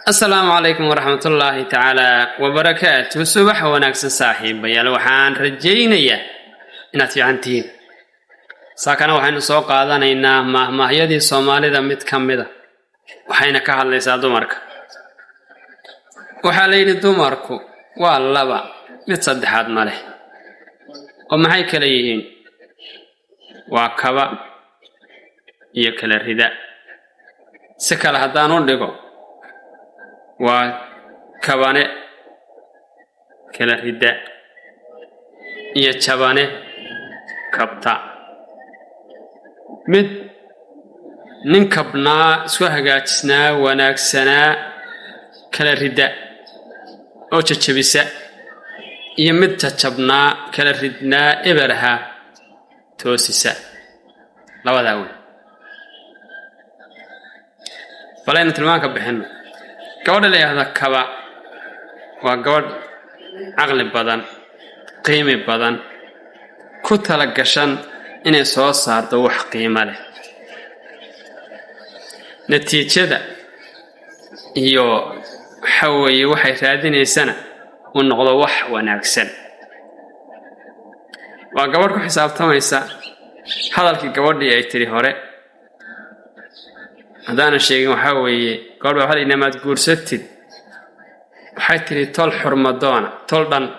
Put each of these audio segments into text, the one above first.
السلام عليكم ورحمة الله تعالى وبركاته. صباح ونكس صاحب بيال وحان رجينيا إنتي عنتين ساكنا وحين سوق هذا إنه ما هي دي الصومالي ذا متكملة وحين كهل ليس دمرك وحالين دمركو والله با متصدح هذا ماله وما هي كليهين وكبا يكل الرداء سكال هدانون لقو وكبانة كلا الرداء يتشبانة كبتا مد ننكبنا سوهجاتنا وناكسنا كلا الرداء أو تشبيسة يمد تشبنا كلا الردنا إبرها توسيسة لا وداون فلا نتلماك بحنا قول لي هذا كبا وقول عقل بدن قيمة بدن كتلة قشن إنه صار دوح قيمة له نتيجة يو حوي وحي ثادين سنة ونقض وح وناكسن وقولك حساب تميسا هذا القول لي يتري هوري هذا الشيء محاوي قال وحال إنما تقول ستين وحيتري طول حرمدانا طول دان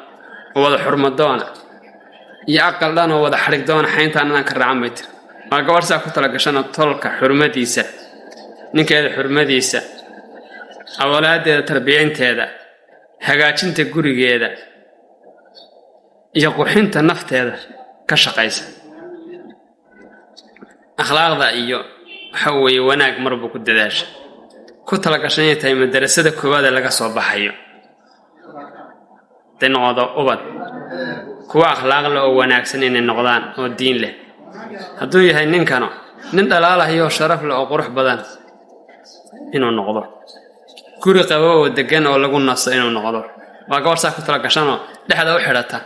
ووضع حرمدانا يعقل دان ووضع حرق دانا حينتا أننا كرعام متر ما قوار ساكو تلقشانا طولك حرمديسة نينك هذا حرمديسة أولاد هذا تربيعين تهذا هقاجين تقوري هذا يقوحين تنفت هذا كشقايسة أخلاق ذا إيو حوي وناك مربو كدداش كنت لك عشان تاي مدرسة كوبادة لك صوب حيو تنقض أبد كوا أخلاق له وناك سنين النقضان والدين له هدو يهي نين كانوا نين دلالة هي وشرف له وقروح بدن إنه النقضه كوري قبوا ودقان ولقوا النص إنه النقضه وقال ساكو كنت لك عشان لحد وحدته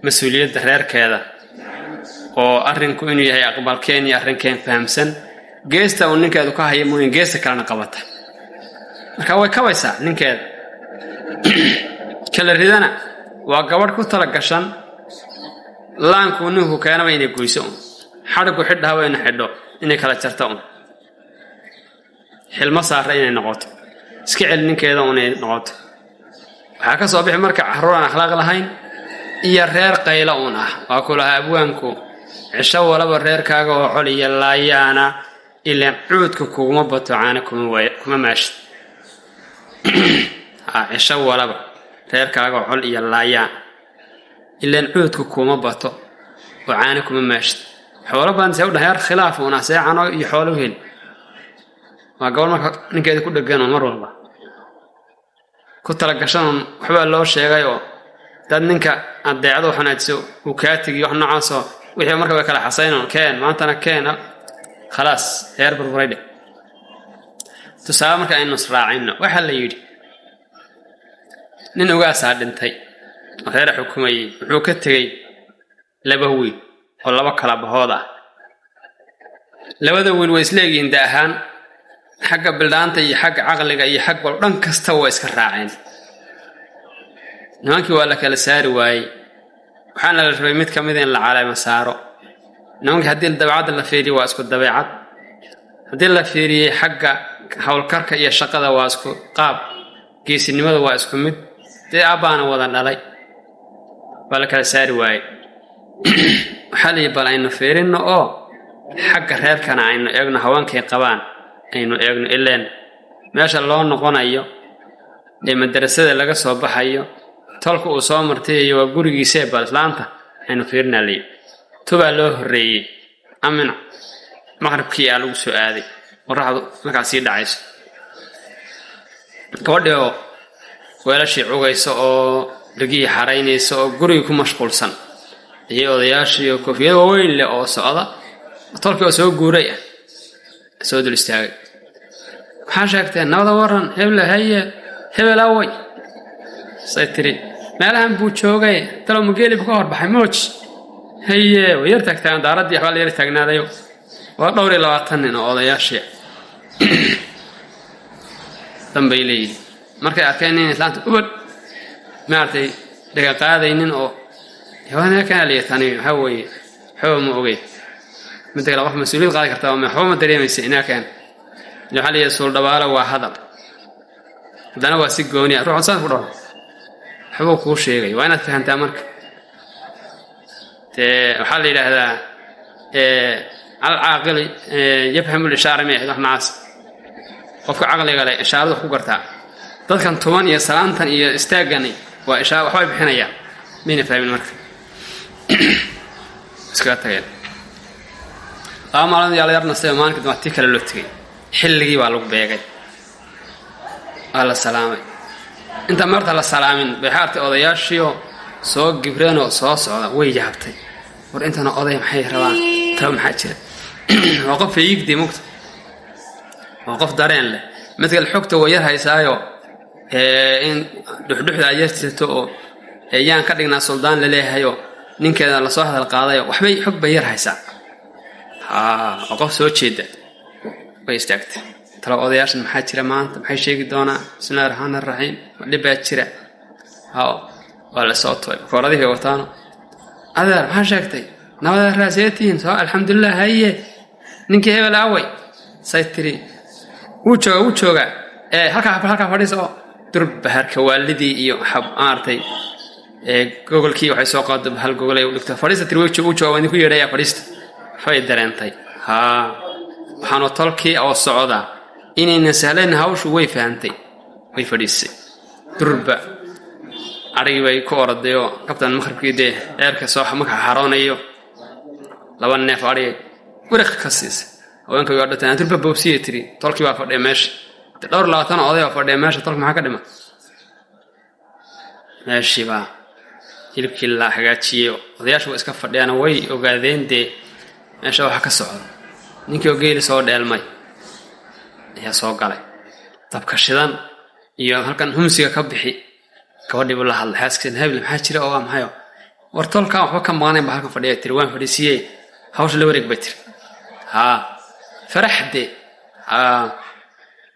مسؤولية تحرير كذا وأرنكو إنه يهي أقبال كيني أرنكين فهمسن geesta uu ninkeedu ka hayo mooyin geesta kalena qabata marka way kabaysa ninkeeda kala ridana waa gabadh ku tala gashan laanku ninku keenaba inay goyso xarigu xidhaa way xidho inay kala jarto xilma saaray inay noqoto iska cel ninkeeda inay noqoto waxa ka soo bixi marka carruuraan akhlaaq lahayn iyo reer qayla waa kula abwaanku cisho walaba reerkaaga oo xol iyo laayaana إلا عودك كوما بتوعانكم كوما ماشي عشوا ولا با تيرك أقول حل يلايا إلا عودك كوما بتو وعانكم ماشي حولا بنسوي هير خلاف وناس عنو يحولوهن ما قول ما نكيد كل الجنة مرة والله كنت لقشان حبا الله شيء غيره تدنك الدعوة حناتسو وكاتي يحنا عصا وهي مركب كلا حسين كان ما أنت كان خلاص هير برفريدة تسامك إنه صراعنا وحلا يجي ننو قاس عدنتي غير حكومي حكتي لبهوي ولا بكرة بهذا لبذا ويسلقي عند أهان حق بلدانتي حق عقلك أي حق ولن كستوى إسكراعين نانكي ولا كلا سار واي وحنا الرميت كمدين العالم مساره نونك هدي الدبعات اللي فيري واسكو الدبعات هدي اللي فيري حق حول كركة يا شقة واسكو قاب كيس النمذ واسكو مد دي أبانا وضعنا علي بالك الساري واي حالي بلا إنه فيري إنه حق غير كان إنه يغنى هوان كي قبان إنه يغنى إلين ما شاء الله نقونا أيو لما الدرسة لغا صوبح أيو تلقوا أصامرتي أيو وقوري سيبا لانتا إنه فيرنا لي تبع له الرئي أمنا مغرب كي ألو سؤالي وراح مكاسي دعيس كوديو ولا شيء عوجيس أو لقي حرينيس أو قريكم مشغول سن هي وضياشي وكوفية وين اللي أو صعدة طلق أسوق قرية سود الاستعاج حاجة نوضا ورن هبلا هي هبلا أوي سيتري ما لهم بوتشوجي ترى مقالي بكور بحموش هي ويرتك تان داردي حوالي يرتقنا ذيو ودوري لواتن إنه وضياشي dambeeyay markay arkeen in islaanta ubad maartay dhaga qaadaynin oo yaana kana leeytani waxa weeye xoo ma ogey mid kale wax mas'uuliyad qaadi kartaa ma xoo ma dareemaysa inaa kan waxa la soo dhawaala waa hadal dana waa si gooni ah ruuxsan ku dhaw xoo ku sheegay waa inaad fahantaa marka waxa la yiraahdaa العاقل يفهم الإشارة ما يحدث ناس قف عقل قال إشارة خو قرتا dadkan toban iyo salaantan iyo istaagani waa isha waxay bixinayaan meena fahmin marka iska tagay amalan yaalayarna seemaan kadib waqti kale loo tagay xilligii baa lagu beegay alla salaamay inta marta la salaamin bixaarta odayaashiyo soo gibreen oo soo socda way yaabtay war intana oday maxay rabaan taa maxaa jira waa qof fiigdi mugta waa qof dareen leh midka xogta way yar haysaayo in dhuxdhuxda ayirto oo ayaan ka dhignaa suldaan la leeyahay ninkeeda la soo hadal qaaday waxbay xog bay yar haysaa qof soo jeeda way istaagtay tala odayaashan maxaa jira maanta maxay sheegi doonaa bismillaahir rahmaanir rahiim dhibaa jira wala soo toy kooradiga wataano adeer maxaa sheegtay nabada raasiytiin soo alxamdulillah haye ninkii hebel away saytiri wuu jooga halka fadhiiso durba harka waalidii iyo xab aartay googolkii waxay soo qaadab hal googol ay u dhigtay fadhiista tirweeyo uu jooga in ku yeedhay fadhiista fay dareentay waxaan tolkii oo socda inayna sahlan hawshu way fahamtay way fadhiisay durba arigi way ku ordayo kabtan maqribkii eerka soo xamaka xaroonayo laba neef ari wariq ka siisay haweenka way dhatan durba boobsiye tiri tolkii waa fadhiya meesha dhowr labaatan oday oo fadhiya meesha tolka maxaa ka dhima meeshii baa hilibkii la hagaajiyo odayaashu iska fadhiyaan way ogaadeen meesha waxa ka socda ninkii oo geeli soo dheelmay ayaa soo galay dabka shidan iyo halkan humsiga ka bixi gabadhii buu la hadlay xaaskiisa hebel maxaa jira oo maxayo war tolka waxba ka maqneen baa halkan fadhiya tiri waan fadhiisiyay hawsha la wareeg bay tiri faraxde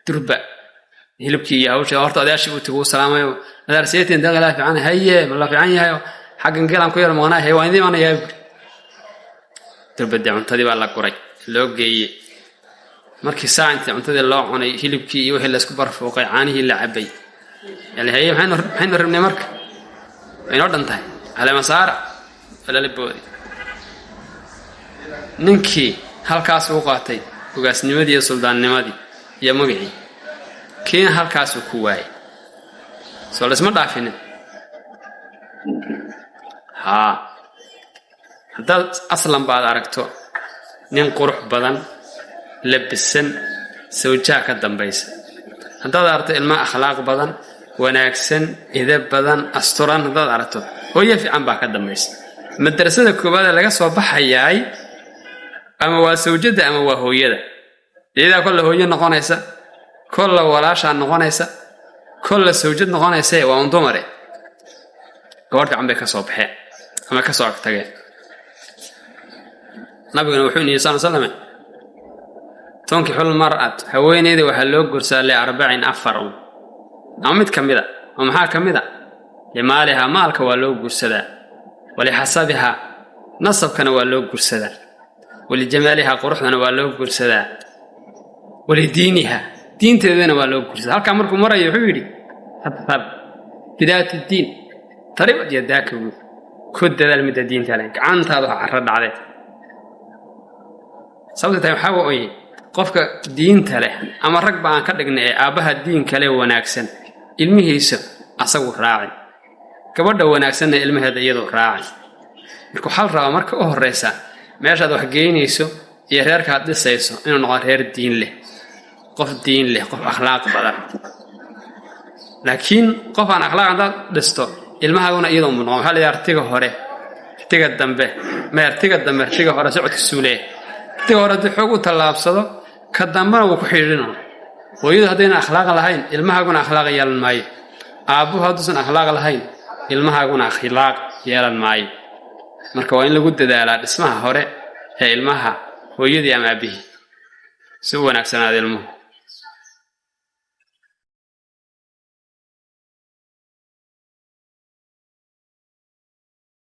durba hilibkii iyo hawsha horta odayaashii uu tagu salaamayo adarseeteen daqala fiican haye ma la fiican yahay xaqan galan ku yar maqnaa hay waan idin yahay durba cuntadii baa la guray loo geeyay markii saacadii cuntadii loo cunay hilibkii iyo wixii la isku barfuuqay caanihii la cabay yani haye waxaan rabnay marka inoo dhantahay hal masaara wala liboodi ninkii halkaas uu qaatay ugaasnimadii iyo suldaannimadii iyo magacii keen halkaas uu ku waayay soo lasma dhaafinin haddaad aslan baad aragto nin qurux badan labisan sawjaa ka dambaysa haddaad aragto ilma akhlaaq badan wanaagsan idab badan asturan haddaad aragto hooyo fiican baa ka dambaysa madrasada koobaad laga soo baxayay ama waa sawjada ama waa hooyada iyada kala hooyo noqonaysa kala walaasha noqonaysa kala sawjad noqonaysa waa un dumare gabadha cambe ka soo baxay ama ka soo tagay nabiguna wuxuu yiri sallallahu alayhi wasallam tonkixul mar'at haweeneyda waxa loo gursaday 44 ama mid kamida oo maxaa kamida limaalaha maalka waa loo gursadaa wali hasabaha nasabkana waa loo gursadaa wali jamaalha quruxdana waa loo gursadaa wali diiniha diinteedana waa loo gursadaa halka markuu marayo wuxuu yiri hadab bidaat diin tariiq yadaaka ku dadaal mid diinta leh gacantaada waxa dhacday sababta waxa weeye qofka diinta leh ama rag baan ka dhignay aabaha diin kale wanaagsan ilmihiisa asagu raaci gabadha wanaagsan ilmaheeda iyadoo raaci marka xal raba marka u horeysa meeshaad wax geynayso iyo reerka aad dhisayso inuu noqdo reer diin leh qof akhlaaq badan laakiin qof aan akhlaaq dad dhisto ilmahaaguna iyadoo mu noqon hal yartiga hore tiga dambe tiga hore socodka suulee tiga hore xoog u talaabsado ka dambana uu ku xiriirino hooyadu hadayna akhlaaq lahayn ilmahaaguna akhlaaq yeelan maayo aabuhu haduusan akhlaaq lahayn ilmahaaguna akhlaaq yeelan maayo marka waa in lagu dadaalaa dhismaha hore ee ilmaha hooyadii ama aabihii si wanaagsan aad ilmuhu